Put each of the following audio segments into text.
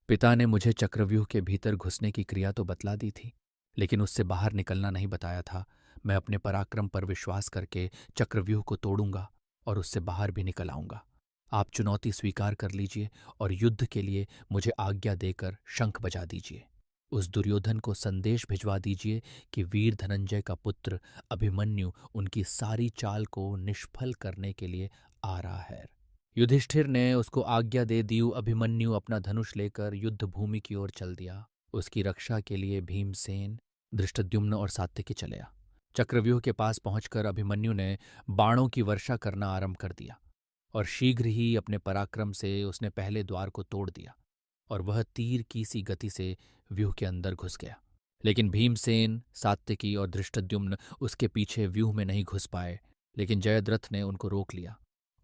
पिता ने मुझे चक्रव्यूह के भीतर घुसने की क्रिया तो बतला दी थी, लेकिन उससे बाहर निकलना नहीं बताया था। मैं अपने पराक्रम पर विश्वास करके चक्रव्यूह को तोड़ूंगा और उससे बाहर भी निकल आऊंगा। आप चुनौती स्वीकार कर लीजिए और युद्ध के लिए मुझे आज्ञा देकर शंख बजा दीजिए। उस दुर्योधन को संदेश भिजवा दीजिए कि वीर धनंजय का पुत्र अभिमन्यु उनकी सारी चाल को निष्फल करने के लिए आ रहा है। युधिष्ठिर ने उसको आज्ञा दे दी। अभिमन्यु अपना धनुष लेकर युद्ध भूमि की ओर चल दिया। उसकी रक्षा के लिए भीमसेन, धृष्टद्युम्न और सात्यकी चले। चक्रव्यूह के पास पहुंचकर अभिमन्यु ने बाणों की वर्षा करना आरंभ कर दिया और शीघ्र ही अपने पराक्रम से उसने पहले द्वार को तोड़ दिया और वह तीर की सी गति से व्यूह के अंदर घुस गया। लेकिन भीमसेन, सात्यकी और धृष्टद्युम्न उसके पीछे व्यूह में नहीं घुस पाए, लेकिन जयद्रथ ने उनको रोक लिया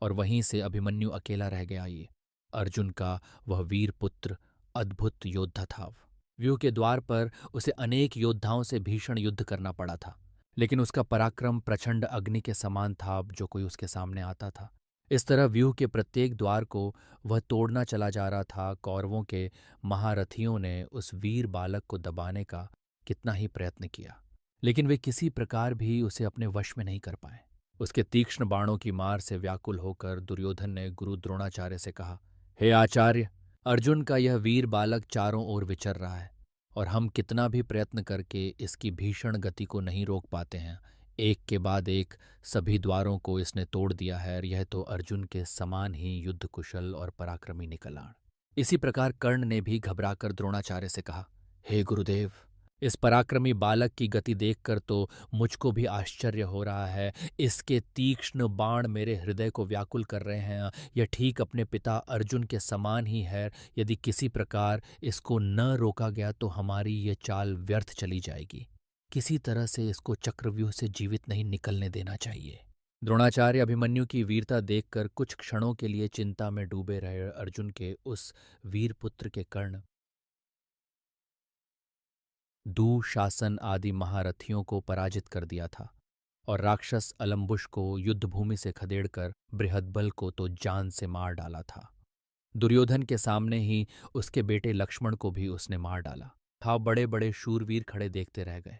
और वहीं से अभिमन्यु अकेला रह गया। ये अर्जुन का वह वीर पुत्र अद्भुत योद्धा था। व्यूह के द्वार पर उसे अनेक योद्धाओं से भीषण युद्ध करना पड़ा था, लेकिन उसका पराक्रम प्रचंड अग्नि के समान था जो कोई उसके सामने आता था। इस तरह व्यूह के प्रत्येक द्वार को वह तोड़ना चला जा रहा था। कौरवों के महारथियों ने उस वीर बालक को दबाने का कितना ही प्रयत्न किया, लेकिन वे किसी प्रकार भी उसे अपने वश में नहीं कर पाए। उसके तीक्ष्ण बाणों की मार से व्याकुल होकर दुर्योधन ने गुरु द्रोणाचार्य से कहा, हे आचार्य, अर्जुन का यह वीर बालक चारों ओर विचर रहा है और हम कितना भी प्रयत्न करके इसकी भीषण गति को नहीं रोक पाते हैं। एक के बाद एक सभी द्वारों को इसने तोड़ दिया है और यह तो अर्जुन के समान ही युद्ध कुशल और पराक्रमी निकला। इसी प्रकार कर्ण ने भी घबराकर द्रोणाचार्य से कहा, हे गुरुदेव, इस पराक्रमी बालक की गति देखकर तो मुझको भी आश्चर्य हो रहा है। इसके तीक्ष्ण बाण मेरे हृदय को व्याकुल कर रहे हैं। यह ठीक अपने पिता अर्जुन के समान ही है। यदि किसी प्रकार इसको न रोका गया तो हमारी ये चाल व्यर्थ चली जाएगी। किसी तरह से इसको चक्रव्यूह से जीवित नहीं निकलने देना चाहिए। द्रोणाचार्य अभिमन्यु की वीरता देखकर कुछ क्षणों के लिए चिंता में डूबे रहे। अर्जुन के उस वीर पुत्र के कर्ण, दुःशासन आदि महारथियों को पराजित कर दिया था और राक्षस अलम्बुश को युद्धभूमि से खदेड़कर बृहद्बल को तो जान से मार डाला था। दुर्योधन के सामने ही उसके बेटे लक्ष्मण को भी उसने मार डाला था। बड़े बड़े शूरवीर खड़े देखते रह गए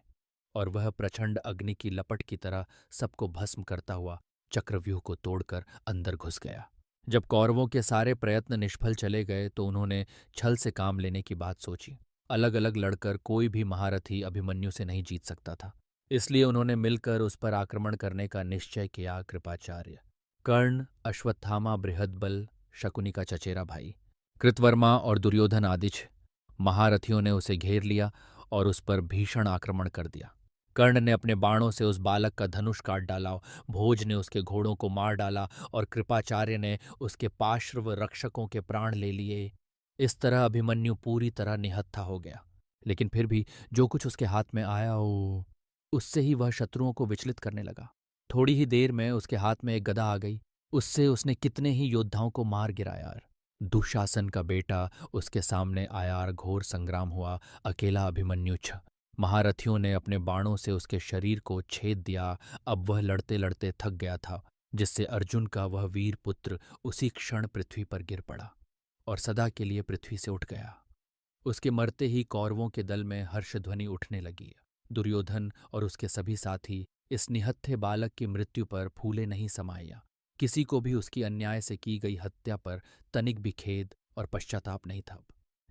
और वह प्रचंड अग्नि की लपट की तरह सबको भस्म करता हुआ चक्रव्यूह को तोड़कर अंदर घुस गया। जब कौरवों के सारे प्रयत्न निष्फल चले गए तो उन्होंने छल से काम लेने की बात सोची। अलग अलग लड़कर कोई भी महारथी अभिमन्यु से नहीं जीत सकता था, इसलिए उन्होंने मिलकर उस पर आक्रमण करने का निश्चय किया। कृपाचार्य, कर्ण, अश्वत्थामा, बृहद्बल, शकुनी का चचेरा भाई, कृतवर्मा और दुर्योधन आदि महारथियों ने उसे घेर लिया और उस पर भीषण आक्रमण कर दिया। कर्ण ने अपने बाणों से उस बालक का धनुष काट डाला, भोज ने उसके घोड़ों को मार डाला और कृपाचार्य ने उसके पार्श्व रक्षकों के प्राण ले लिए। इस तरह अभिमन्यु पूरी तरह निहत्था हो गया, लेकिन फिर भी जो कुछ उसके हाथ में आया उससे ही वह शत्रुओं को विचलित करने लगा। थोड़ी ही देर में उसके हाथ में एक गदा आ गई। उससे उसने कितने ही योद्धाओं को मार गिराया। दुशासन का बेटा उसके सामने आया और घोर संग्राम हुआ। अकेला अभिमन्यु महारथियों ने अपने बाणों से उसके शरीर को छेद दिया। अब वह लड़ते लड़ते थक गया था, जिससे अर्जुन का वह वीर पुत्र उसी क्षण पृथ्वी पर गिर पड़ा और सदा के लिए पृथ्वी से उठ गया। उसके मरते ही कौरवों के दल में हर्षध्वनि उठने लगी। दुर्योधन और उसके सभी साथी इस निहत्थे बालक की मृत्यु पर फूले नहीं समाया। किसी को भी उसकी अन्याय से की गई हत्या पर तनिक भी खेद और पश्चाताप नहीं था।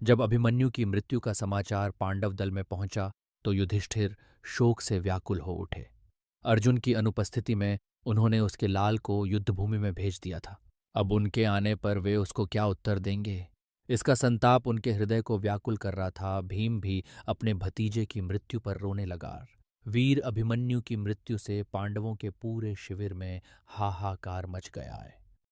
जब अभिमन्यु की मृत्यु का समाचार पांडव दल में पहुंचा तो युधिष्ठिर शोक से व्याकुल हो उठे। अर्जुन की अनुपस्थिति में उन्होंने उसके लाल को युद्धभूमि में भेज दिया था। अब उनके आने पर वे उसको क्या उत्तर देंगे, इसका संताप उनके हृदय को व्याकुल कर रहा था। भीम भी अपने भतीजे की मृत्यु पर रोने लगा। वीर अभिमन्यु की मृत्यु से पांडवों के पूरे शिविर में हाहाकार मच गया है।